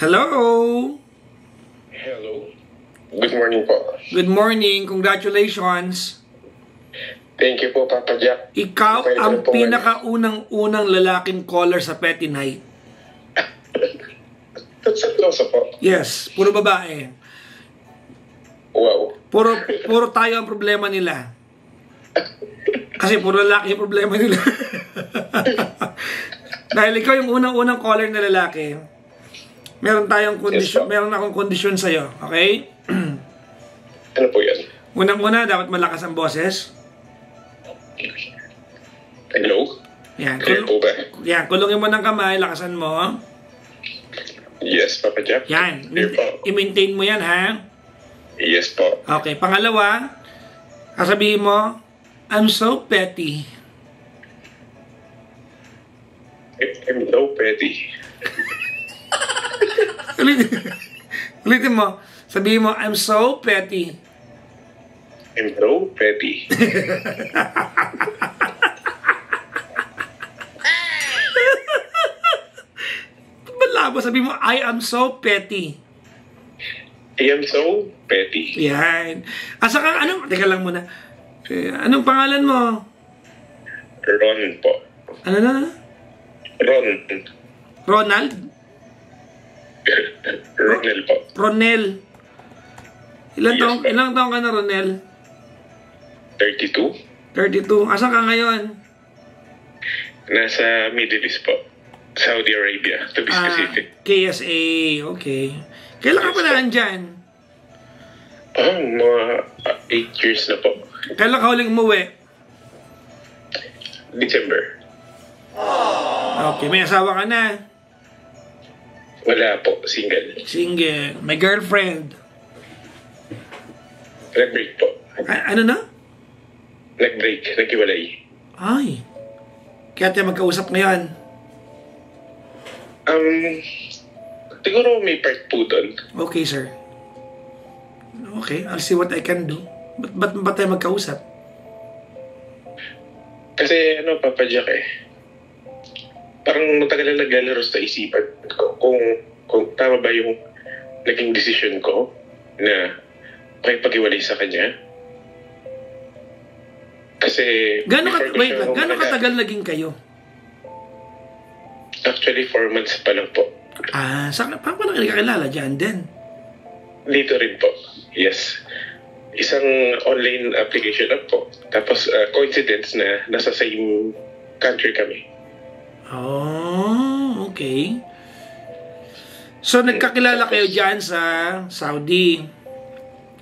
Hello! Hello. Good morning po. Good morning. Congratulations. Thank you po, Papa Jack. Ikaw Okay, ang po pinakaunang-unang lalaking caller sa Petty Night. Seryoso po. Yes, puro babae. Wow. Puro tayo ang problema nila. Kasi puro lalaki yung problema nila. Dahil ikaw yung unang-unang caller na lalaki, meron tayong kondisyon, meron akong kondisyon sa'yo, okay? Ano po yan? Unang-una, dapat malakas ang boses. Hello? Yan, Clear po ba? yan, kulungin mo ng kamay, lakasan mo. Yes, Papa Jack. Yan, Clear po. i-maintain mo yan, ha? Yes po. Okay, pangalawa, sasabihin mo, I'm so petty. I'm so petty. Ulitin mo, sabihin mo, I'm so petty. I'm so petty. Malabo, sabihin mo, I am so petty. I am so petty. Yan. Asa ka, teka lang muna. Anong pangalan mo? Ron po. Ano na? Ron. Ronald? Ronel po. Ronel. Yes, Ilang taong ka na, Ronel? 32. 32. Asa ka ngayon? Nasa Middle East po. Saudi Arabia, to be specific. KSA. Okay. Kailan ka pa na andyan? Mga 8 years na po. Kailan ka huling umuwi? December. Okay, may asawa ka na. Wala po, single. Single. May girlfriend. Nag-break po. Ano na? Nag-break, nag-iwalay. Ay. Kaya tayo magkausap ngayon. Siguro may part po doon. Okay, sir. Okay, I'll see what I can do. Ba't tayo magkausap? Kasi Papa Jack parang matagal na naglalaro sa isipan ko kung tama ba yung naging decision ko na makipag-iwalay sa kanya. Kasi Gano'ng katagal naging kayo? Actually, 4 months pa lang po. Paano ka nakakilala dyan din? Dito rin po. Yes. Isang online application app po. Tapos coincidence na nasa same country kami. Oh, okay. So, nagkakilala kayo dyan sa Saudi?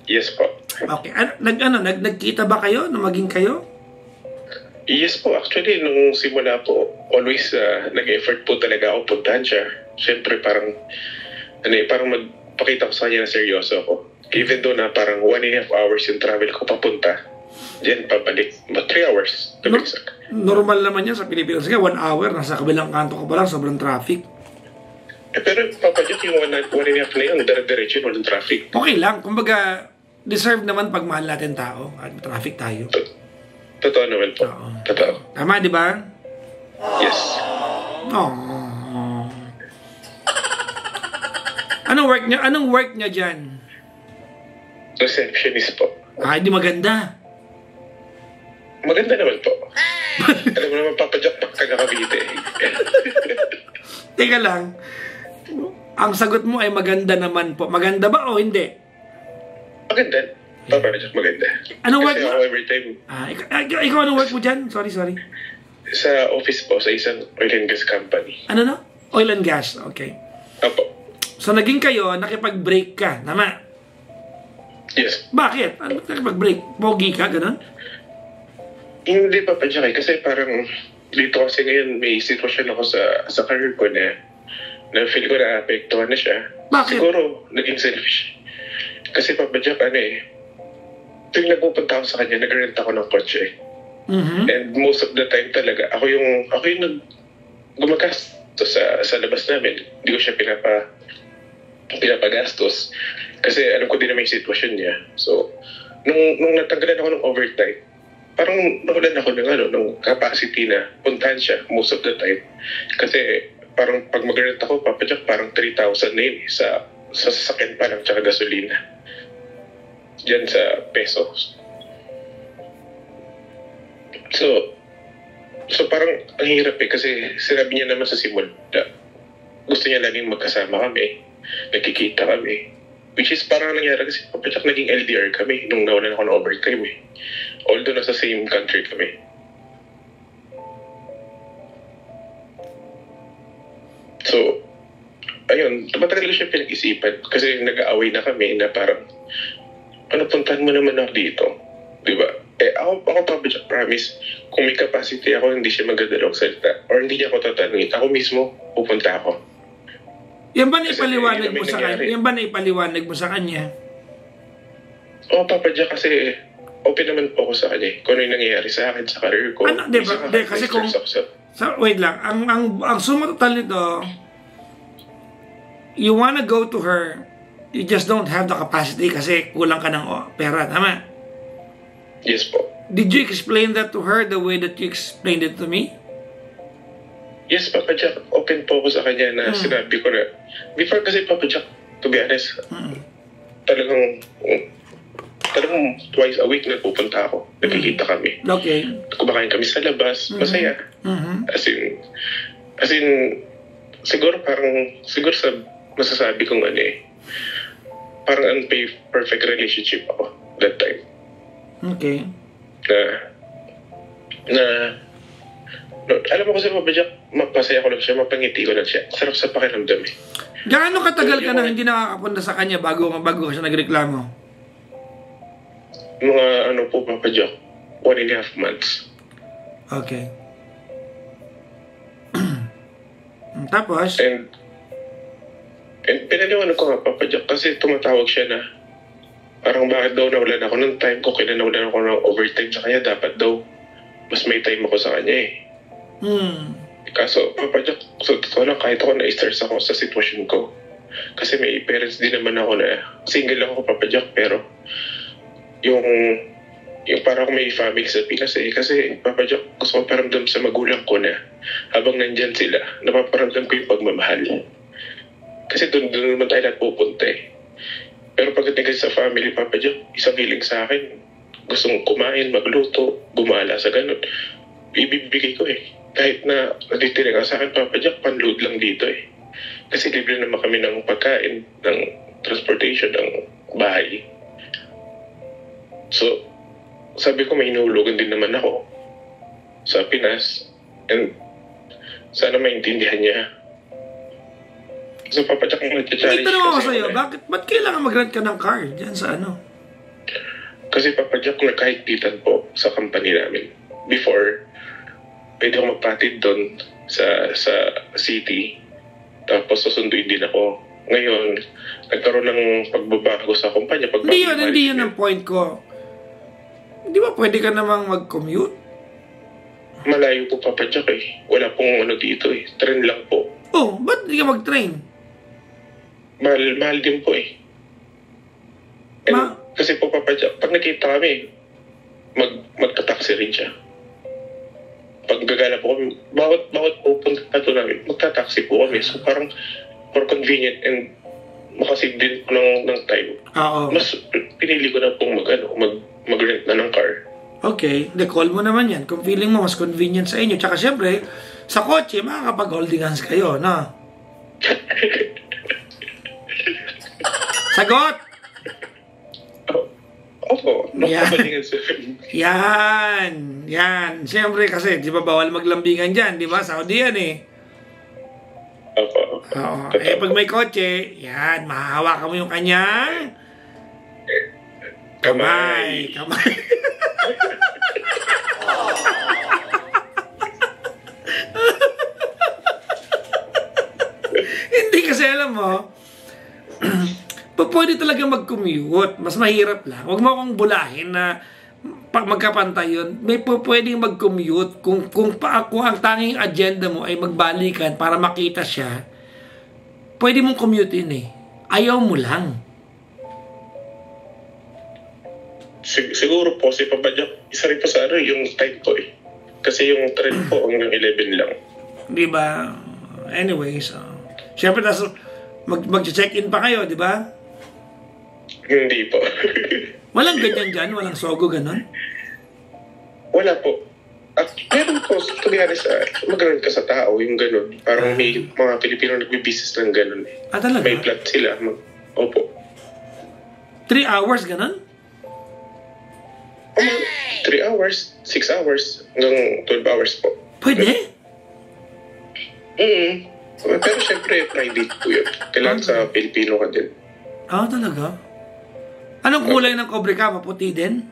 Yes po. Okay. Nagkita ba kayo na maging kayo? Yes po. Actually, nung simula po, always nag-effort po talaga ako puntahan siya. Siyempre, parang magpakita ko sa kanya na seryoso ako. Even though na parang 1.5 hours yung travel ko papunta, diyan pabalik. 3 hours. Normal naman yan sa Pilipinas. Kaya 1 hour, nasa kabilang kanto ka pa lang, sobrang traffic. Pero papadyak yung 1.5 na yun, dire-diretso walang traffic. Okay lang. Kumbaga, deserve naman pag mahal natin tao at traffic tayo. Totoo naman po. Oo. Totoo. Tama, di ba? Yes. Oh. Anong work niya dyan? Receptionist po. Di maganda. Maganda naman po. Alam mo naman, Papa Jack, taga Cavite. Teka lang. Ang sagot mo ay maganda naman po. Maganda ba o hindi? Maganda. Papa Jack, maganda. Anong work Kasi mo? ako every time, Ikaw anong work mo dyan? Sorry. sa office po, sa isang oil and gas company. Ano no? Oil and gas. Okay. Opo. So naging kayo, nakipag-break ka. Tama? Yes. Bakit? Ano nakipag-break? Pogi ka? Ganon? Hindi pa Jack kasi parang dito kasi ngayon may sitwasyon ako sa career ko na feel ko na apektuhan na siya. Bakit? Siguro naging selfish. Kasi Papa Jack, tuwing nagpupunta ako sa kanya, nag-rent ako ng kotse. Mm-hmm. And most of the time talaga, ako yung gumagastos sa labas namin. Hindi ko siya pinapagastos. Kasi alam ko din naman yung sitwasyon niya. So, nung natanggalan ako ng overtime, parang nawalan ako ng capacity na puntahan siya most of the time. Kasi parang pag mag-rent ako, Papa Jack, parang 3,000 na yun sa sasakyan pa lang tsaka gasolina. Diyan sa pesos. So parang ang hirap kasi sinabi niya naman sa simula, gusto niya laging magkasama kami, nakikita kami. Which is parang nangyari kasi Papa Jack, naging LDR kami nung nawalan ako ng overtime eh. Although nasa same country kami. So, ayun, matagal ko siya pinag-isipan kasi nag-aaway na kami na parang, puntahan mo naman ako dito. Diba? Ako Papa Jack, promise, kung may capacity ako, hindi siya magdadalawang salita or hindi niya ako tatanungin, ako mismo, pupunta ako. Yan ba na ipaliwanag mo sa kanya? Yan ba na ipaliwanag mo sa kanya? Oo, Papa Jack, kasi open naman po ako sa kanya. Kung ano yung nangyayari sa akin, sa career ko. Ano, diba? Kasi kung... wait lang. Ang sumatotal nito, you wanna go to her, you just don't have the capacity kasi kulang ka ng pera. Tama? Yes po. Did you explain that to her the way that you explained it to me? Yes, Papa Jack, open po ako sa kanya na sinabi ko na, before kasi Papa Jack, to be honest, talagang twice a week nagpupunta ako. Nagkikita kami. Okay. Kumakain kami sa labas, masaya. As in, siguro sa masasabi kong parang perfect relationship ako that time. Okay. Alam mo kasi Papa Jack, mapasaya ko lang siya, mapangiti ko lang siya. Sarap sa pakiramdam eh. Gaano katagal ka na hindi nakakapunta sa kanya bago ka siya nagreklamo? Mga po Papa Jack, 1.5 months. Okay. Tapos? And pinaliwanag ko nga Papa Jack kasi tumatawag siya na parang bakit daw nawalan ako ng time ko, kailan nawalan ako ng overtime sa kanya, dapat daw mas may time ako sa kanya eh. Kaso, Papa Jack, so totoo lang, kahit ako na-stress ako sa sitwasyon ko. Kasi may parents din naman ako na single ako, Papa Jack, pero yung parang may family sa Pinas eh. Kasi, Papa Jack, gusto ko paramdam sa magulang ko na habang nandyan sila, napaparamdam ko yung pagmamahal. Kasi doon naman tayo lahat pupunta eh. Pero pagdating kasi sa family, Papa Jack, isang hiling sa akin, gustong kumain, magluto, gumala sa ganun. Ibibigay ko eh. Kahit na natitira ka sa akin, Papa Jack, panload lang dito eh. Kasi libre naman kami ng pagkain, ng transportation, ng bahay. So, sabi ko may inuhulugan din naman ako sa Pinas. And sana maintindihan niya. So, Papa Jack, kung nag-challenge kasi ako sa'yo, ba't kailangan mag-rent ka ng car dyan sa Kasi Papa Jack, nagkahigpitan po sa company namin. Before, pwede ako magpatid doon sa city. Tapos susunduin din ako. Ngayon, nagkaroon ng pagbabago sa kumpanya. Hindi yun ang point ko. Di ba pwede ka namang mag-commute? Malayo po Papa Jack eh. Wala pong dito eh. Train lang po. Oh, ba't di ka mag-train? Mahal din po eh. Kasi po Papa Jack, pag nakita kami, magta-taxi rin siya. Pag gagala po kami, bawat pupunta na ito namin, magta-taxi po kami. So parang more convenient and makasave din po ng time. Mas pinili ko na pong mag-rent na ng car. Okay, call mo naman yan. Kung feeling mo mas convenient sa inyo. Tsaka syempre, sa kotse, makakapag-holding hands kayo, no? Sagot! Opo, Yan. Siyempre kasi, di ba bawal maglambingan dyan, di ba? Saudi yan eh. Opo. Oo. Pag may kotse, yan, mahahawakan mo yung kanyang kamay. Hindi kasi alam mo, pwede talaga mag-commute. Mas mahirap lang. Huwag mo akong bulahin na pag magkapantay yun. May pwedeng mag-commute kung ang tanging agenda mo ay magbalikan para makita siya. Pwede mong commute yun eh. Ayaw mo lang. Siguro po si Papa Jack, isa rin po sa yung time ko eh. Kasi yung trend po hanggang 11 lang. Di ba? anyways, syempre, mag-check-in pa kayo, di ba? Hindi po. Walang ganyan dyan? Walang sogo, ganon? Wala po. At meron po, to be honest, mag-run ka sa tao, yung ganon. Parang may mga Pilipino nagbibisis ng ganon. Talaga? May plot sila. Opo. 3 hours, ganon? 3 hours, 6 hours, hanggang 12 hours po. Pwede? Pero syempre, private po yun. Kailangan sa Pilipino ka din. Talaga? Anong kulay ng kobre ka? Maputi din?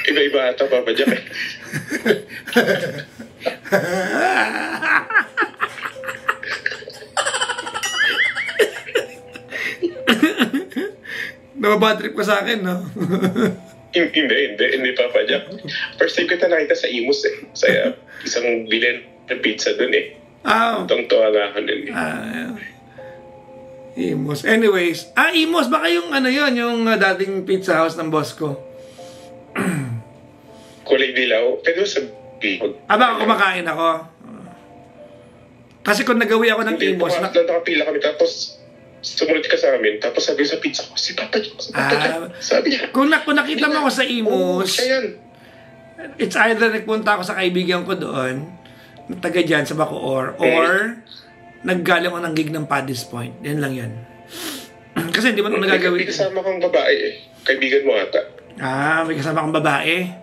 Iba-iba ata, Papa Jack. Nababadrip ka sa akin, no? Hindi, Papa Jack. First time kita nakita sa Imus sa isang bilhin ng pizza dun Tungtuwa nga ako dun Imus. Anyways, Imus, baka yung yung dating pizza house ng boss ko. Kulay dilaw. Pero sa baka kumakain ako. Kasi kung nagawi ako ng Imus, nakapila kami tapos sumunod ka sa amin, tapos sabi sa pizza ko, si Papa Jack, sabi niya. Kung nakita mo ako sa Imus, siya yan. It's either nagpunta ako sa kaibigan ko doon, taga dyan sa Bacoor, or naggaling ako ng gig ng Paddy's Point. Yan lang yan. Kasi hindi mo ito nagagawin. May kasama kang babae Kaibigan mo ata. May kasama kang babae.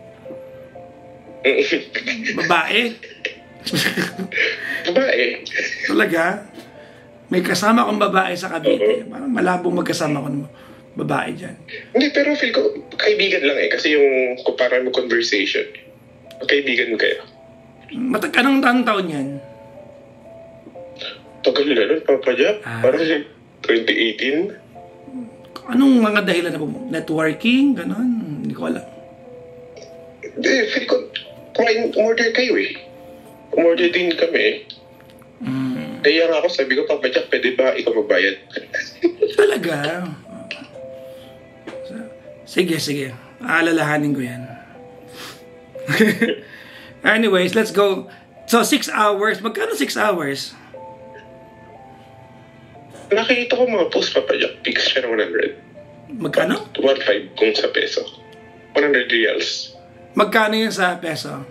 Babae? Babae. Talaga? May kasama kang babae sa Cavite. Parang malabong magkasama ko ng babae dyan. Hindi, pero feel ko kaibigan lang kasi yung kumpara mo conversation. Kaibigan kayo. Anong taon yan? Tagal na nun, Papa Jack. Parang 2018. Anong mga dahilan na po? Networking? Ganon? Hindi ko alam. Hindi, feel ko umorder kayo Umorder din kami Kaya nga ako, sabi ko, Papa Jack, pwede ba ikaw magbayad? Talaga? Sige. Aalalahanin ko yan. Anyways, let's go. So, 6 hours. Magkano 6 hours? Nakikita ko mga post, Papa Jack. Fix siya ng 100. Magkano? 1.5 kung sa peso. 100 reals. Magkano yun sa peso?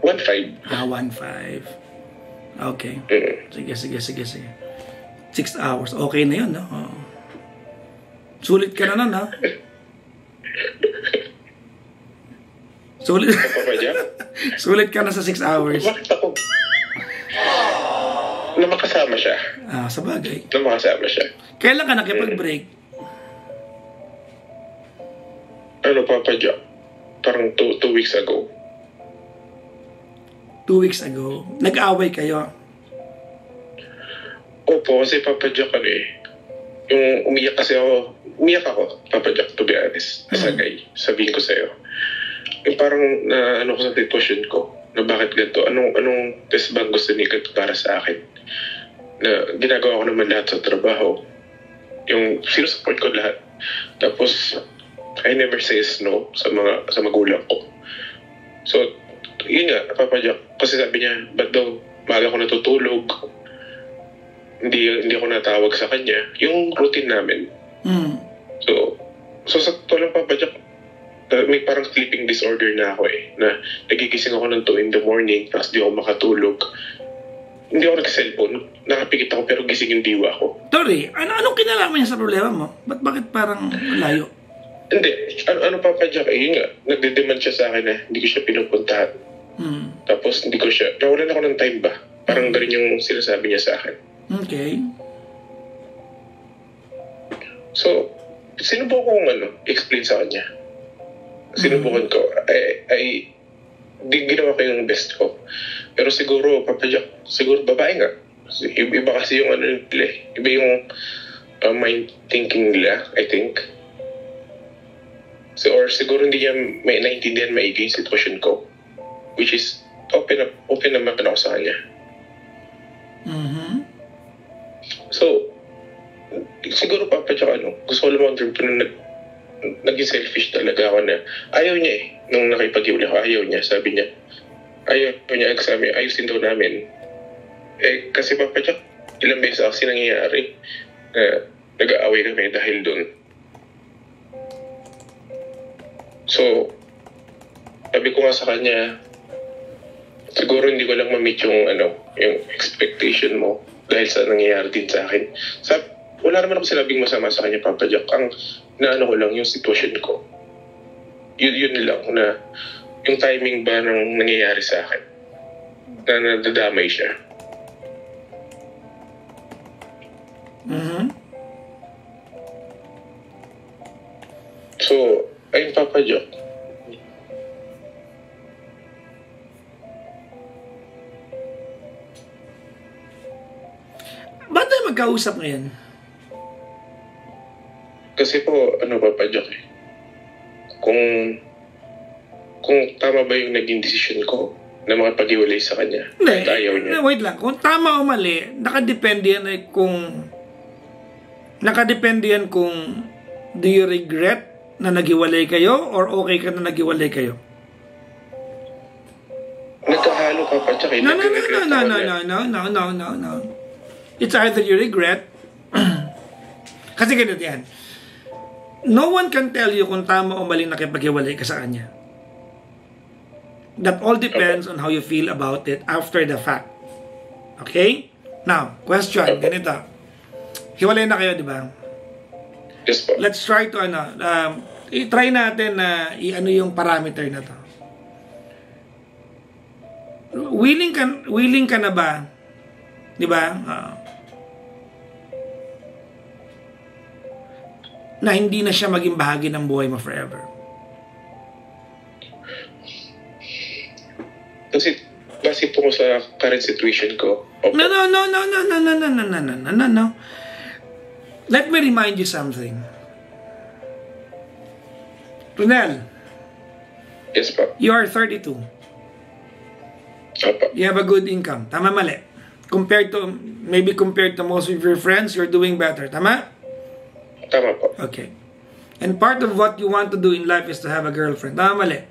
1.5. 1.5. Okay. Sige. 6 hours. Okay na yun, no? Sulit ka na nun, ha? Sulit. Sulit ka na sa 6 hours. Bakit ako? Na makasama siya. Sa bagay. Na makasama siya. Kailan ka nakipag-break? Ano, Papa Jack? Parang 2 weeks ago. 2 weeks ago? Nag-away kayo? Opo, kasi Papa Jack yung umiyak ako, Papa Jack, to be honest. As a guy, sabihin ko sa'yo. Yung parang ano ko sa sitwasyon ko, na bakit ganito, anong test bang gusto ni God para sa akin? Na ginagawa ko naman lahat sa trabaho. Yung sinusupport ko lahat. Tapos, I never say no sa magulang ko. So, yun nga, Papa Jack, kasi sabi niya, ba't daw maaga ko natutulog? Hindi ako natawag sa kanya. Yung routine namin. So sa totoo lang, Papa Jack, may parang sleeping disorder na ako na nagigising ako ng 2 in the morning, tapos di ako makatulog. Hindi ako nag-cellphone. Nakapikit ako pero gising yung diwa ko. Sorry, anong kinalaman niya sa problema mo? Bakit parang layo? Hindi. Ano Papa Jack, yun nga, nagde-demand siya sa akin na hindi ko siya pinupuntahan. Tapos hindi ko siya, nawalan ako ng time ba? Parang ganun yung sinasabi niya sa akin. Okay. So, sinubukan kong explain sa kanya. Sinubukan ko. Ginawa ko yung best ko. Pero siguro, Papa Jack, siguro babae nga. Iba kasi yung nila. Iba yung mind thinking nila, I think. So, or siguro hindi niya may naintindihan maigi yung sitwasyon ko. Which is, open naman ako sa kanya. So, siguro Papa Jack, gusto ko lumang dream ko na naging selfish talaga ako na ayaw niya nung nakipag-iwalay ako, ayaw niya. Sabi niya, ayaw niya sabi, ayusin daw namin. Kasi Papa Jack, ilang beses kasi nangyayari na nag-aaway kami dahil doon. So, sabi ko nga sa kanya, siguro hindi ko lang ma-meet yung expectation mo dahil sa nangyayari din sa akin. Wala naman ako sinabing masama sa kanya, Papa Jack. Ang naano ko lang yung sitwasyon ko. Yun lang na yung timing ba ng nangyayari sa akin na nadadamay siya. So, ayun Papa Jack. Ba't tayo magkausap ngayon? Kasi po, Papa Jack kung tama ba yung naging desisyon ko na makapag-iwalay sa kanya at ayaw niya. Wait lang, kung tama o mali, nakadepende yan kung do you regret na naghiwalay kayo or okay ka na naghiwalay kayo? Nagkahalo Papa Jack. No. It's either you regret kasi ganito yan. No one can tell you kung tama o maling nakipaghiwalay ka sa kanya. That all depends on how you feel about it after the fact. Okay? Now, question, ganito. Hiwalay na kayo, di ba? Yes po. Let's try to, try natin na i-ano yung parameter na to. Willing ka na ba? Di ba? Na hindi na siya maging bahagi ng buhay mo forever. Kasi base po ko sa current situation ko. No. Let me remind you something. Ronel. Yes po. You are 32. Opo. You have a good income. Tama, mali? Compared to most of your friends, you're doing better. Tama? Tama po. Okay. And part of what you want to do in life is to have a girlfriend. Tama, mali?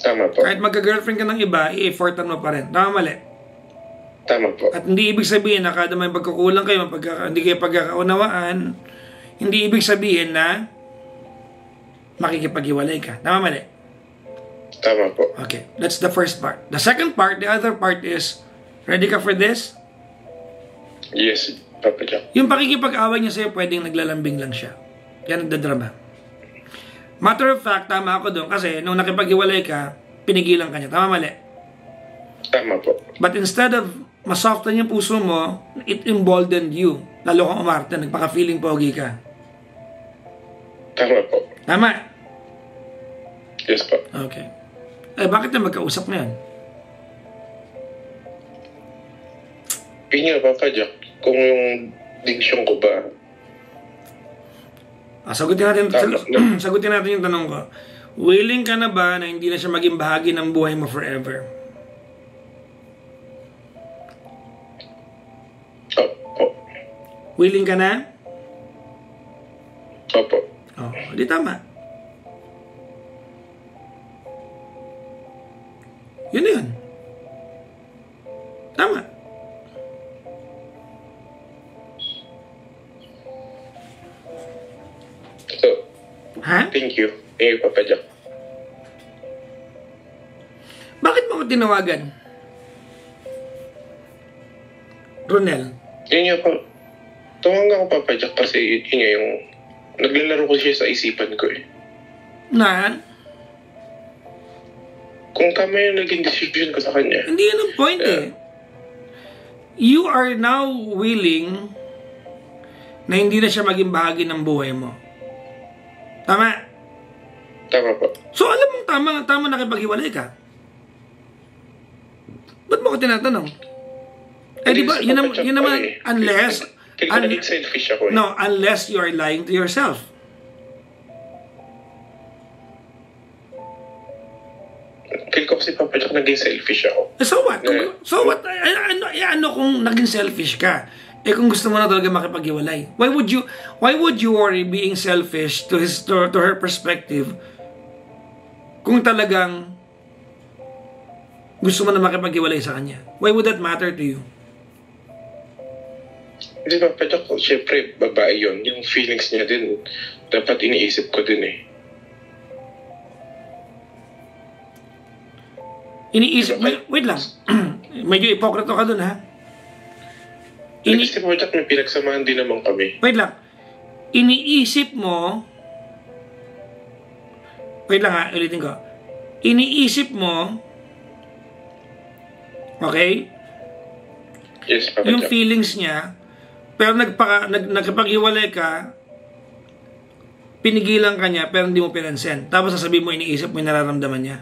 Tama po. Kahit magka-girlfriend ka ng iba, i-effortan mo pa rin. Tama, mali? Tama po. At hindi ibig sabihin na kada may pagkukulang kayo, hindi kayo pagkakaunawaan, hindi ibig sabihin na makikipaghiwalay ka. Tama, mali? Tama po. Okay. That's the first part. The second part, the other part is, ready ka for this? Yes, Papa Jack. Yung pakikipag-away niya sa'yo, pwedeng naglalambing lang siya. Yan nagdadrama. Matter of fact, tama ako doon kasi nung nakipaghiwalay ka, pinigilan ka niya. Tama, mali? Tama po. But instead of masoften yung puso mo, it emboldened you. Lalo kang umarte, nagpaka-feeling pogi ka. Tama po. Tama? Yes po. Okay. Bakit na magkausap ngayon? Yun nga, Papa Jack, kung yung diksyon ko ba, sagutin natin yung tanong ko. Willing ka na ba na hindi na siya maging bahagi ng buhay mo forever? Opo. Willing ka na? Opo. Di tama. Yun na yun. Tama. So, ha? Thank you. Thank you, Papa Jack. Bakit mo ko tinawagan? Ronel? Yun nga po. Tumanga ko, Papa Jack, kasi yun nga yung naglalaro ko siya sa isipan ko eh. Na? Kung tama yung naging decision ko sa kanya. Hindi yun ang point eh. You are now willing na hindi na siya maging bahagi ng buhay mo. Tama? Tama po. So alam mong tama nakipaghiwalay ka. Ba't mo ko tinatanong? Di ba, yun naman, unless... naging selfish ako eh. No, unless you are lying to yourself. Feel ko kasi Papa Jack naging selfish ako. So what? So what? Ano kung naging selfish ka? Kung gusto mo na talaga makipaghiwalay. Why would you worry being selfish to her perspective kung talagang Gusto mo na makipaghiwalay sa kanya. Why would that matter to you? Hindi ba, Jack, syempre, babae yun. Yung feelings niya din, dapat iniisip ko din eh. Iniisip, wait lang. Medyo ipokrito ka dun, ha? Kasi po, Jack, may pinagsamahan din naman kami. Wait lang. Iniisip mo, wait lang ha, ulitin ko. Iniisip mo, okay? Yes, Papa Yung Jack. feelings niya, pero nagkapaghiwalay ka, pinigilan ka niya, pero hindi mo pinansin. Tapos sasabihin mo, iniisip mo yung nararamdaman niya.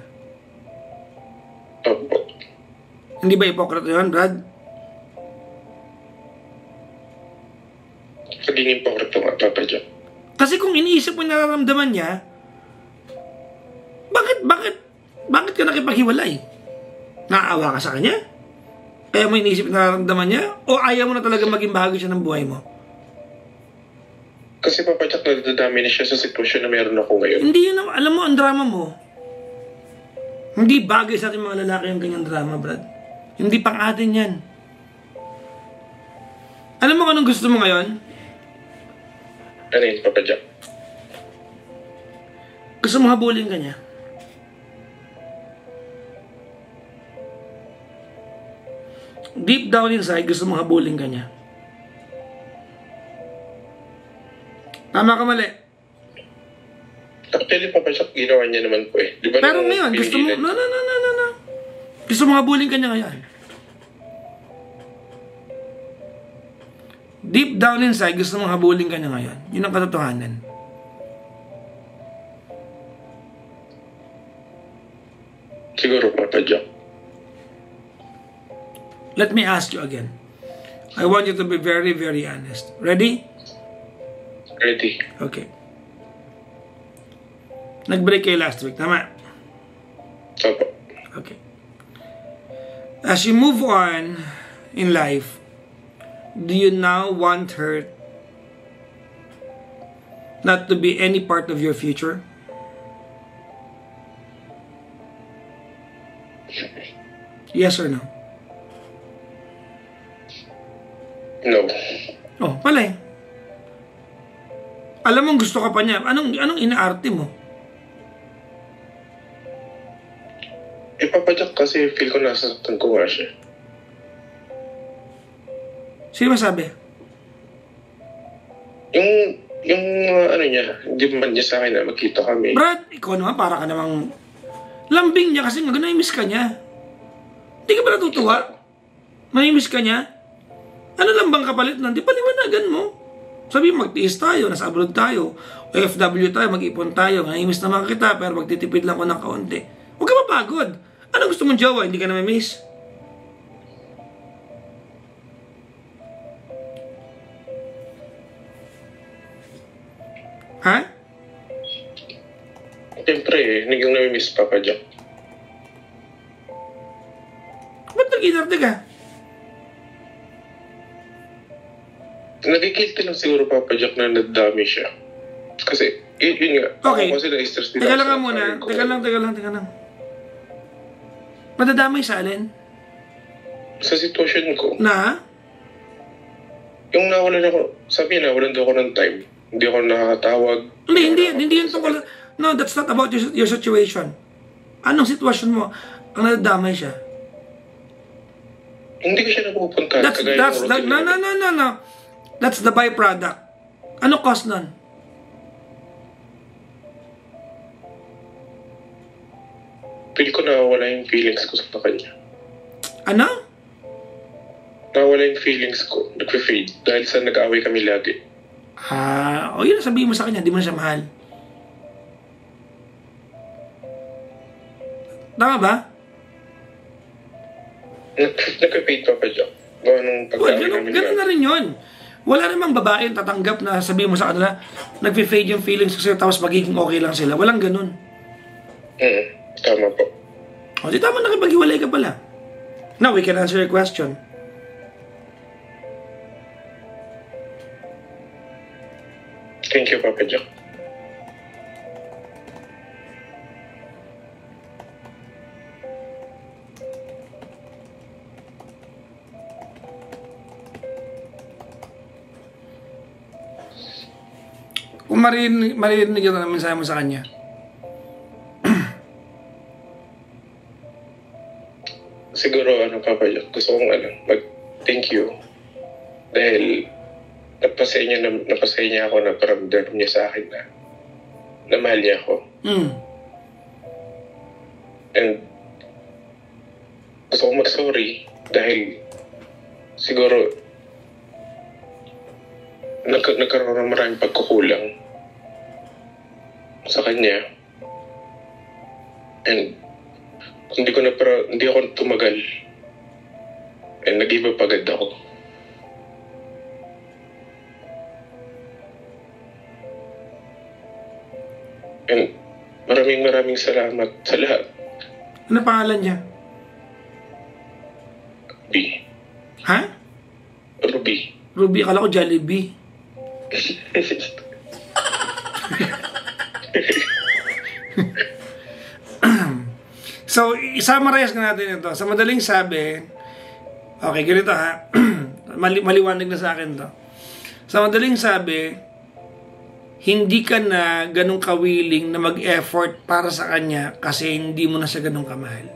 Opo. Hindi ba ipokrito yun, Brad? Pagiging pokrito nga, Papa Jack. Kasi kung iniisip mo yung nararamdaman niya, bakit ka nakipaghiwalay? Naawa ka sa kanya? Ayaw mo iniisip yung nararamdaman niya? O ayaw mo na talaga maging bahagi siya ng buhay mo? Kasi Papa Jack, nadadami na siya sa sitwasyon na meron ako ngayon. Hindi yun, alam mo, ang drama mo. Hindi bagay sa ating mga lalaki yung ganyang drama, Brad. Hindi pang atin yan. Alam mo kung anong gusto mo ngayon? Ano yun, Papa Jack? Gusto mo habulin ka niya. Deep down inside, gusto mo habulin ka niya. Tama ka mali. Actually, Papa Jack, ginawa niya naman po eh. Di ba Pero ngayon, gusto mo... No. Gusto mo habulin ka niya ngayon. Deep down inside, gusto mong habulin ka niya ngayon. Yun ang katotohanan. Siguro, Papa Jack. Let me ask you again. I want you to be very, very honest. Ready? Ready. Okay. Nag-break kayo last week, tama? Opo. Okay. As you move on in life, do you now want her not to be any part of your future? Yes or no? No. Oh, pala eh. Alam mong gusto ka pa niya. Anong inaarte mo? Eh, Papa Jack, kasi feel ko nasasaktan ko nga siya. Sino masabi? Yung ano niya, hindi man niya sa akin na magkita kami. Brad, ikaw naman para ka namang lambing niya kasi nga nai-miss ka niya. Hindi ka ba natutuwa? Nai-miss ka niya? Ano lang bang kapalit nun? Di paliwanagan mo. Sabi magtiis tayo, nasa abroad tayo, OFW tayo, mag-ipon tayo, nai-miss naman kita, pero magtitipid lang ko ng kaunti. Huwag ka mapagod. Ano gusto mong jowa? Hindi ka na may-miss? Ha? Siyempre, hindi ko nami-miss, Papa Jack. Ba't nag-inarte ka? Nagigilty lang siguro, Papa Jack, na nadami siya. Kasi, yun nga. Okay. Ako kasi na-stress din Teka ako lang sa nga muna. career ko. Teka lang. Madadamay sa alin? Sa sitwasyon ko, Na? yung nawalan ako, sabi nawalan daw ako ng time. Hindi ako nakakatawag. Hindi yun tungkol. No, that's not about your situation. Anong sitwasyon mo? Ang nadadamay siya. Hindi ko siya napupunta. No. That's the byproduct. Ano cause nun? Feel ko nawawala yung feelings ko sa kanya. Ano? Nawawala yung feelings ko. Nag-fade. Dahil sa nag-away kami lagi. O yun ang sabihin mo sa kanya, di mo na siya mahal. Tama ba? Nag-fade, Papa Jack. Nung pag-away namin Ganun na rin yun. Wala namang babae tatanggap na sabihin mo sa kanila, nag-fade yung feelings ko sa'yo tapos magiging okay lang sila. Walang ganun. Tama po. O di tama, nakipag-iwalay ka pala. Now, we can answer your question. Thank you, Papa Jack. Kung maririnig yun ang mensahe mo sa kanya. Siguro, Papa Jack, gusto kong, mag-thank you. Dahil, napasaya niya ako na paramdam niya sa akin na mahal niya ako. And, gusto kong mag-sorry dahil, siguro, nagkaroon ng maraming pagkukulang sa kanya. And, hindi ako tumagal. And nag-give up agad ako. And maraming salamat sa lahat. Ano pangalan niya? Ruby. Ha? Ruby. Ruby, akala ko Jollibee. So, i-summarize na natin ito. Sa madaling sabi, okay, ganito ha. Maliwanag na sa akin to. Sa madaling sabi, hindi ka na ganun kawiling na mag-effort para sa kanya kasi hindi mo na siya ganun kamahal.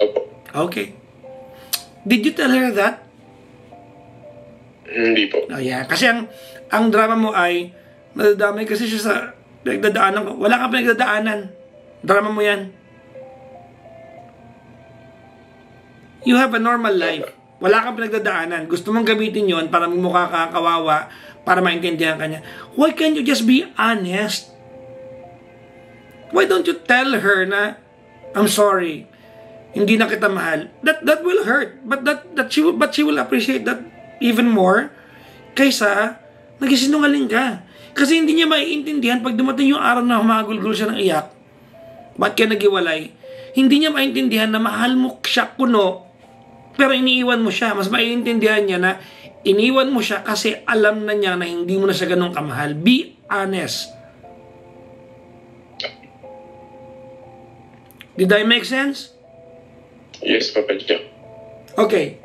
Opo. Okay. Did you tell her that? Hindi po. Oh, yeah. Kasi ang drama mo ay nadadamay kasi siya sa pinagdadaanan ko. Wala kang pinagdadaanan. Drama mo yan. You have a normal life. Wala kang pinagdadaanan. Gusto mong gamitin yon para mukha ka kawawa, para maintindihan ka niya. Why can't you just be honest? Why don't you tell her na, I'm sorry, hindi na kita mahal. That will hurt. But she will appreciate that even more kaysa nagisinungaling ka. Kasi hindi niya maiintindihan pag dumating yung araw na humagulgul siya ng iyak. Ba't ka nagiwalay? Hindi niya maintindihan na mahal mo siya kuno, pero iniiwan mo siya. Mas maiintindihan niya na iniwan mo siya kasi alam na niya na hindi mo na siya ganun kamahal. Be honest. Did I make sense? Yes, Papa Jack. Okay.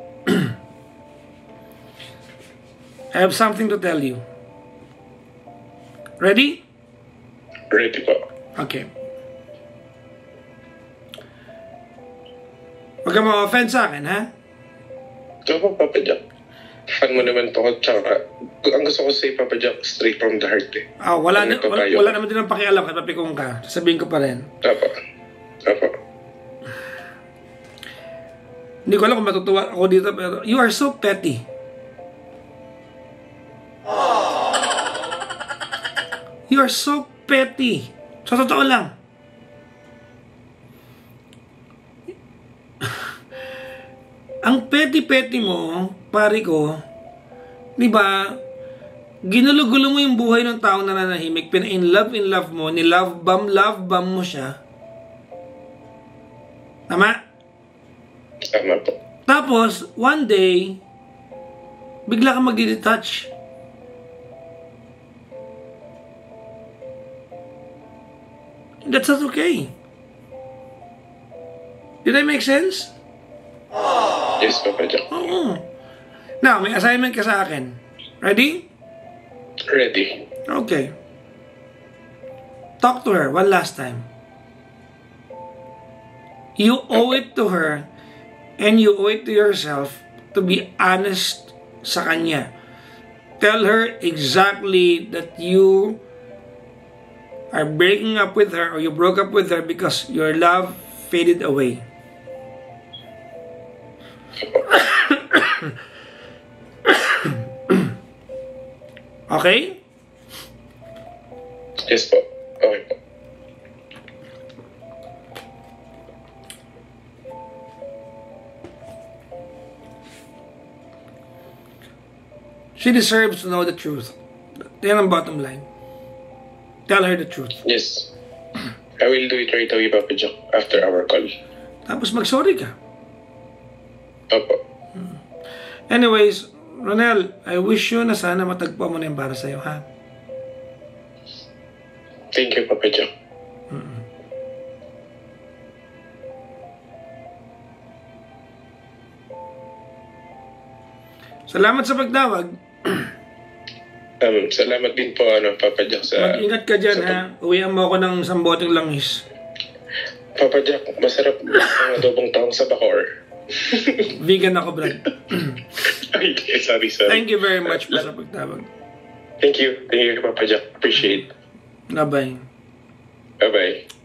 I have something to tell you. Ready? Ready po. Okay. Huwag ka ma-offend sa akin, ha? Ito po, Papa Jack. Fan mo naman to. Tsaka, ang gusto ko say, Papa Jack, straight from the heart eh. Wala naman din ang pakialam kahit papikong ka. Sabihin ko pa rin. Apo. Hindi ko alam kung matutuwa ako dito, pero you are so petty. You are so petty. Sa totoo lang. Ang petty-petty mo, pare ko, di ba, ginulo-gulo mo yung buhay ng taong nananahimik, in love mo, love bomb mo siya. Tama? Tama po. Tapos, one day, bigla kang magdi-detach. That's not okay. Did I make sense? Yes, Papa Jack. Oo. Now, may assignment ka sa akin. Ready? Ready. Okay. Talk to her one last time. You owe it to her and you owe it to yourself to be honest sa kanya. Tell her exactly that you are breaking up with her or you broke up with her because your love faded away. Okay? Yes po. Okay po. She deserves to know the truth. Yan ang bottom line. Tell her the truth. Yes. I will do it right away, Papa Jack, after our call. Tapos mag-sorry ka. Opo. Anyways, Ronel, I wish you na sana matagpuan mo na yung para sa'yo, ha? Thank you, Papa Jack. Salamat sa pagtawag. Salamat din po, Papa Jack, sa... Mag-ingat ka dyan, ha? Uwihan mo ako ng isang boteng langis. Papa Jack, masarap ang adobong taong sa Bacoor. Vegan ako, Brad. Ay, sorry. Thank you very much po sa pagtawag. Thank you, Papa Jack. Appreciate. Bye-bye. Bye-bye.